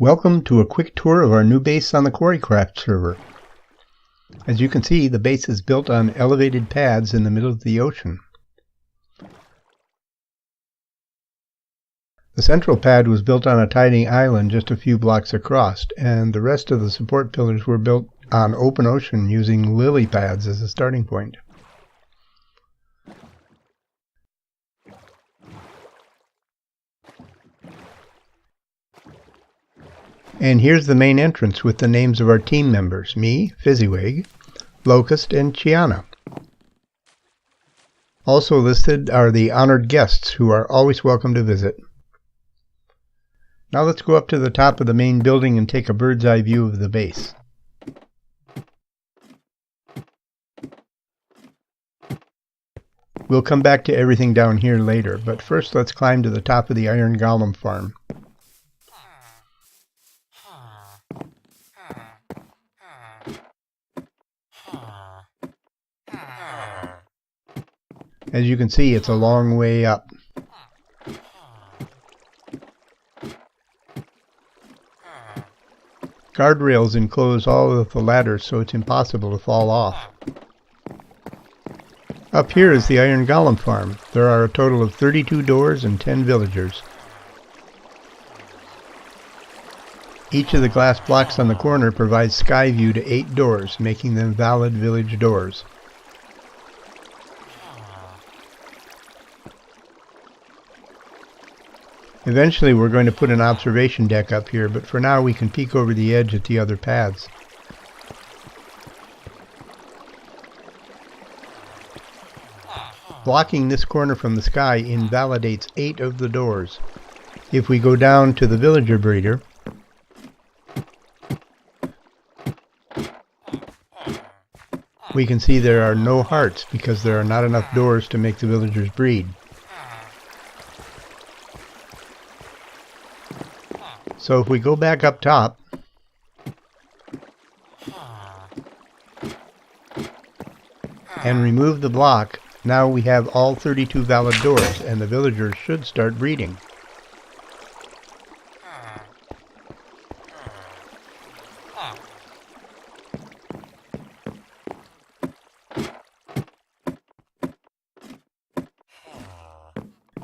Welcome to a quick tour of our new base on the QuarryCraft server. As you can see, the base is built on elevated pads in the middle of the ocean. The central pad was built on a tiny island just a few blocks across, and the rest of the support pillars were built on open ocean using lily pads as a starting point. And here's the main entrance with the names of our team members, me, Fezziwig, Lokist and Cheeana. Also listed are the honored guests who are always welcome to visit. Now let's go up to the top of the main building and take a bird's eye view of the base. We'll come back to everything down here later, but first let's climb to the top of the iron golem farm. As you can see, it's a long way up. Guardrails enclose all of the ladders, so it's impossible to fall off. Up here is the iron golem farm. There are a total of 32 doors and 10 villagers. Each of the glass blocks on the corner provides sky view to 8 doors, making them valid village doors. Eventually we're going to put an observation deck up here, but for now we can peek over the edge at the other paths. Blocking this corner from the sky invalidates 8 of the doors. If we go down to the villager breeder, we can see there are no hearts because there are not enough doors to make the villagers breed. So if we go back up top, and remove the block, now we have all 32 valid doors, and the villagers should start breeding.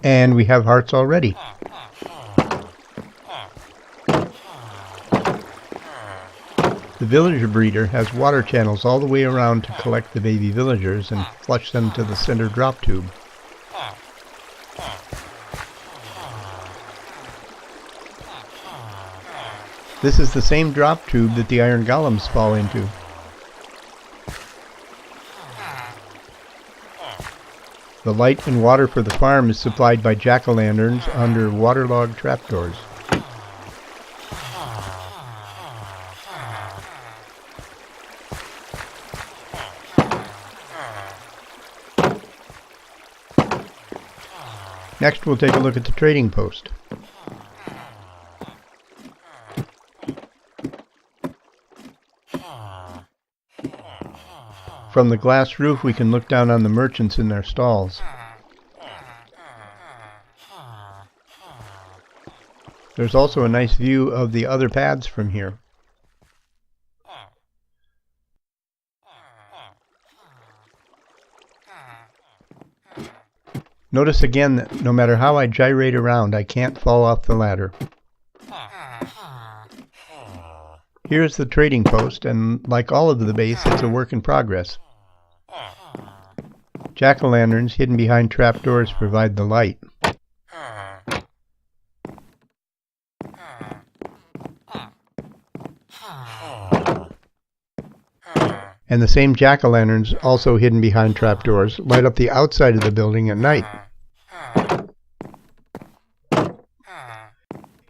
And we have hearts already. The villager breeder has water channels all the way around to collect the baby villagers and flush them to the center drop tube. This is the same drop tube that the iron golems fall into. The light and water for the farm is supplied by jack-o'-lanterns under waterlogged trapdoors. Next, we'll take a look at the trading post. From the glass roof, we can look down on the merchants in their stalls. There's also a nice view of the other paths from here. Notice again that no matter how I gyrate around, I can't fall off the ladder. Here's the trading post, and like all of the base, it's a work in progress. Jack-o'-lanterns hidden behind trapdoors provide the light. And the same jack-o'-lanterns, also hidden behind trapdoors, light up the outside of the building at night.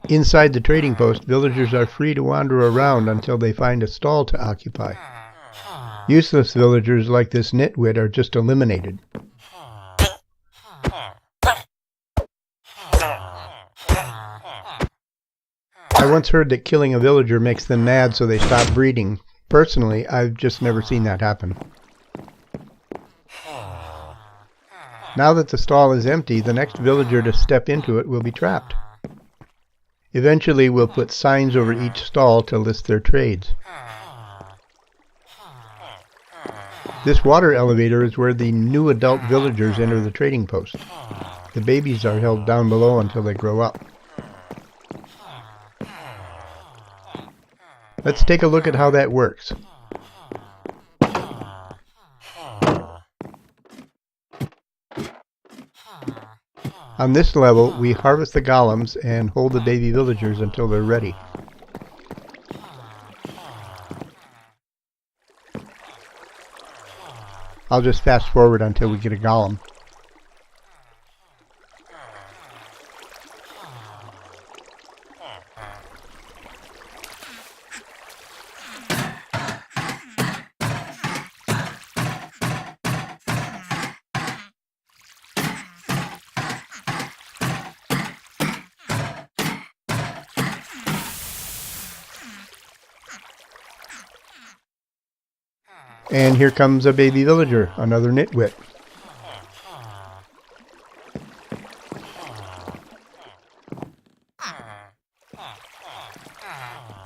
Inside the trading post, villagers are free to wander around until they find a stall to occupy. Useless villagers like this nitwit are just eliminated. I once heard that killing a villager makes them mad so they stop breeding. Personally, I've just never seen that happen. Now that the stall is empty, the next villager to step into it will be trapped. Eventually, we'll put signs over each stall to list their trades. This water elevator is where the new adult villagers enter the trading post. The babies are held down below until they grow up. Let's take a look at how that works. On this level, we harvest the golems and hold the baby villagers until they're ready. I'll just fast forward until we get a golem. And here comes a baby villager, another nitwit.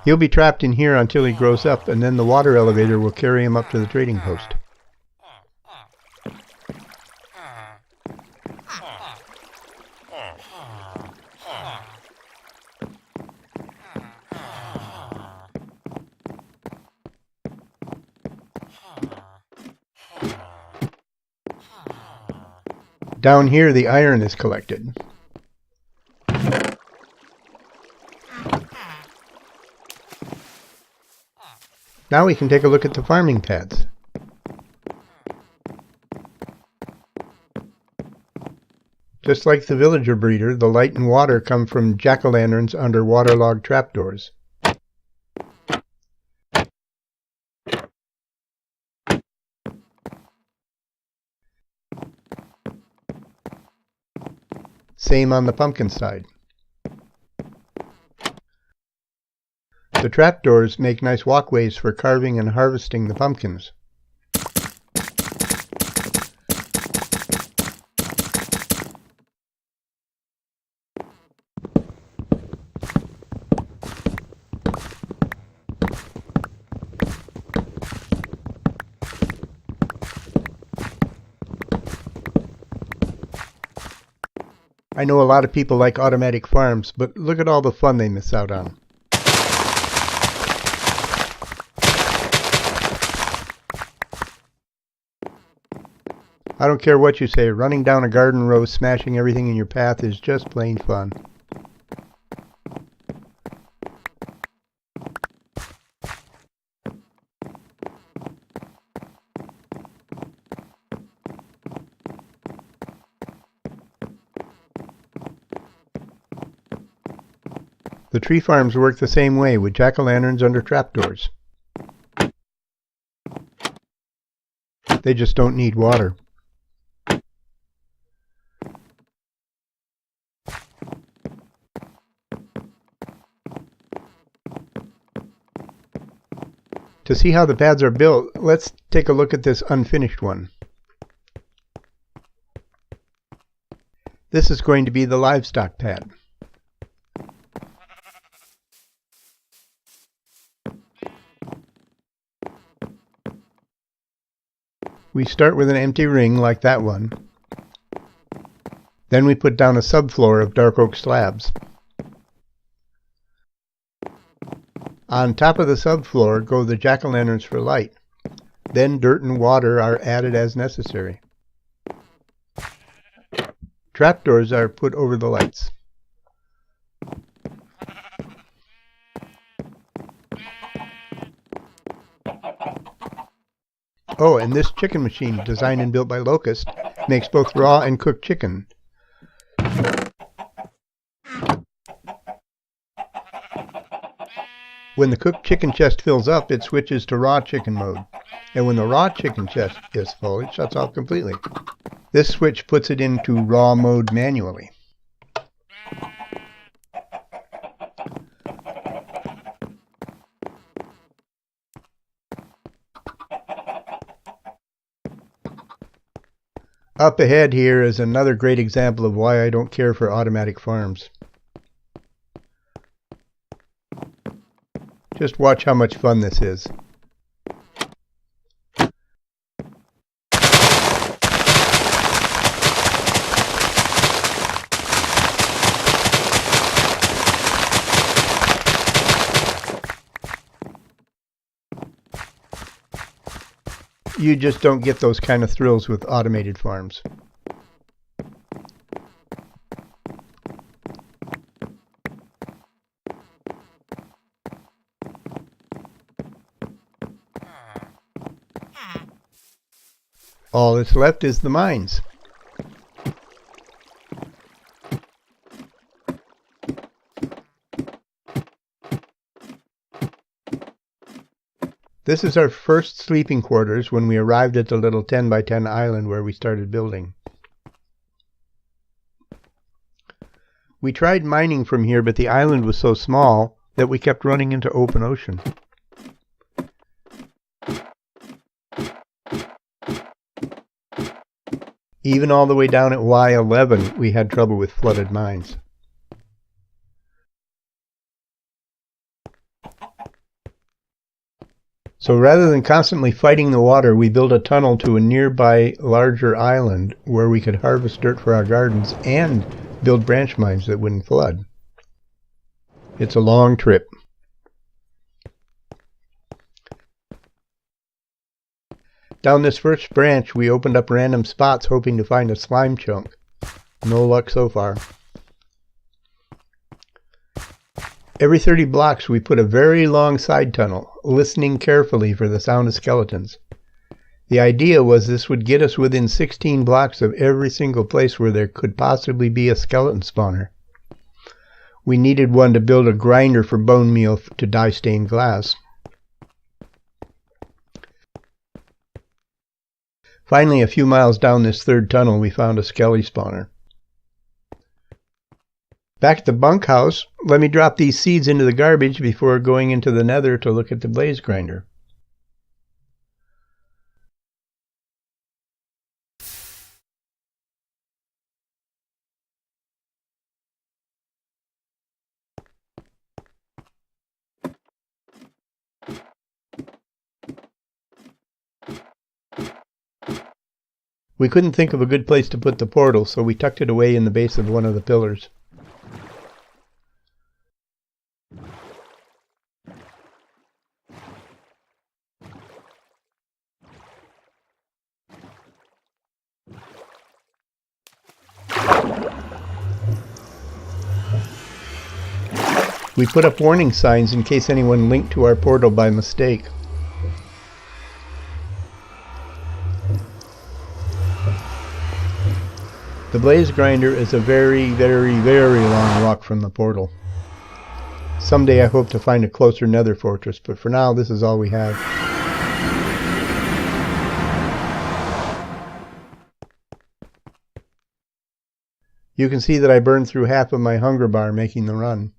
He'll be trapped in here until he grows up, and then the water elevator will carry him up to the trading post. Down here, the iron is collected. Now we can take a look at the farming pads. Just like the villager breeder, the light and water come from jack-o'-lanterns under waterlogged trapdoors. Same on the pumpkin side. The trapdoors make nice walkways for carving and harvesting the pumpkins. I know a lot of people like automatic farms, but look at all the fun they miss out on. I don't care what you say, running down a garden row, smashing everything in your path is just plain fun. The tree farms work the same way, with jack-o'-lanterns under trapdoors. They just don't need water. To see how the pads are built, let's take a look at this unfinished one. This is going to be the livestock pad. We start with an empty ring like that one. Then we put down a subfloor of dark oak slabs. On top of the subfloor go the jack-o'-lanterns for light. Then dirt and water are added as necessary. Trapdoors are put over the lights. Oh, and this chicken machine, designed and built by Lokist, makes both raw and cooked chicken. When the cooked chicken chest fills up, it switches to raw chicken mode. And when the raw chicken chest is full, it shuts off completely. This switch puts it into raw mode manually. Up ahead here is another great example of why I don't care for automatic farms. Just watch how much fun this is. You just don't get those kind of thrills with automated farms. All that's left is the mines. This is our first sleeping quarters when we arrived at the little 10 by 10 island where we started building. We tried mining from here, but the island was so small that we kept running into open ocean. Even all the way down at Y11, we had trouble with flooded mines. So rather than constantly fighting the water, we built a tunnel to a nearby larger island where we could harvest dirt for our gardens and build branch mines that wouldn't flood. It's a long trip. Down this first branch, we opened up random spots hoping to find a slime chunk. No luck so far. Every 30 blocks we put a very long side tunnel, listening carefully for the sound of skeletons. The idea was this would get us within 16 blocks of every single place where there could possibly be a skeleton spawner. We needed one to build a grinder for bone meal to dye stained glass. Finally, a few miles down this third tunnel, we found a skelly spawner. Back at the bunkhouse, let me drop these seeds into the garbage before going into the nether to look at the blaze grinder. We couldn't think of a good place to put the portal, so we tucked it away in the base of one of the pillars. We put up warning signs in case anyone linked to our portal by mistake. The blaze grinder is a very, very, very long walk from the portal. Someday I hope to find a closer nether fortress, but for now this is all we have. You can see that I burned through half of my hunger bar making the run.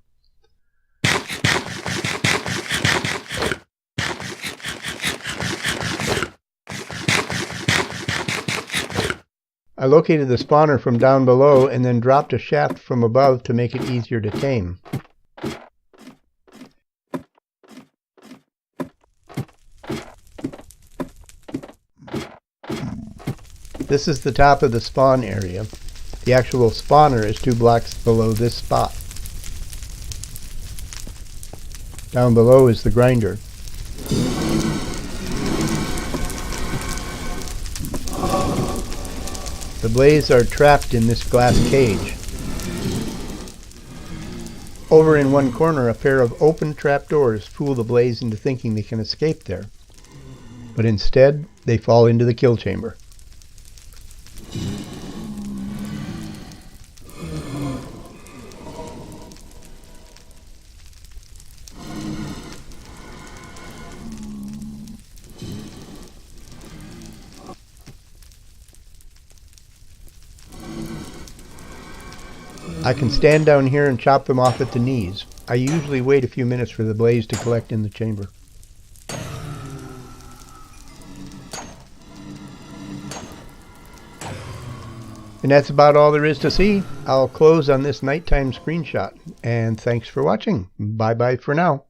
I located the spawner from down below and then dropped a shaft from above to make it easier to tame. This is the top of the spawn area. The actual spawner is 2 blocks below this spot. Down below is the grinder. The blaze are trapped in this glass cage. Over in one corner, a pair of open trapdoors fool the blaze into thinking they can escape there. But instead, they fall into the kill chamber. I can stand down here and chop them off at the knees. I usually wait a few minutes for the blaze to collect in the chamber. And that's about all there is to see. I'll close on this nighttime screenshot. And thanks for watching. Bye bye for now.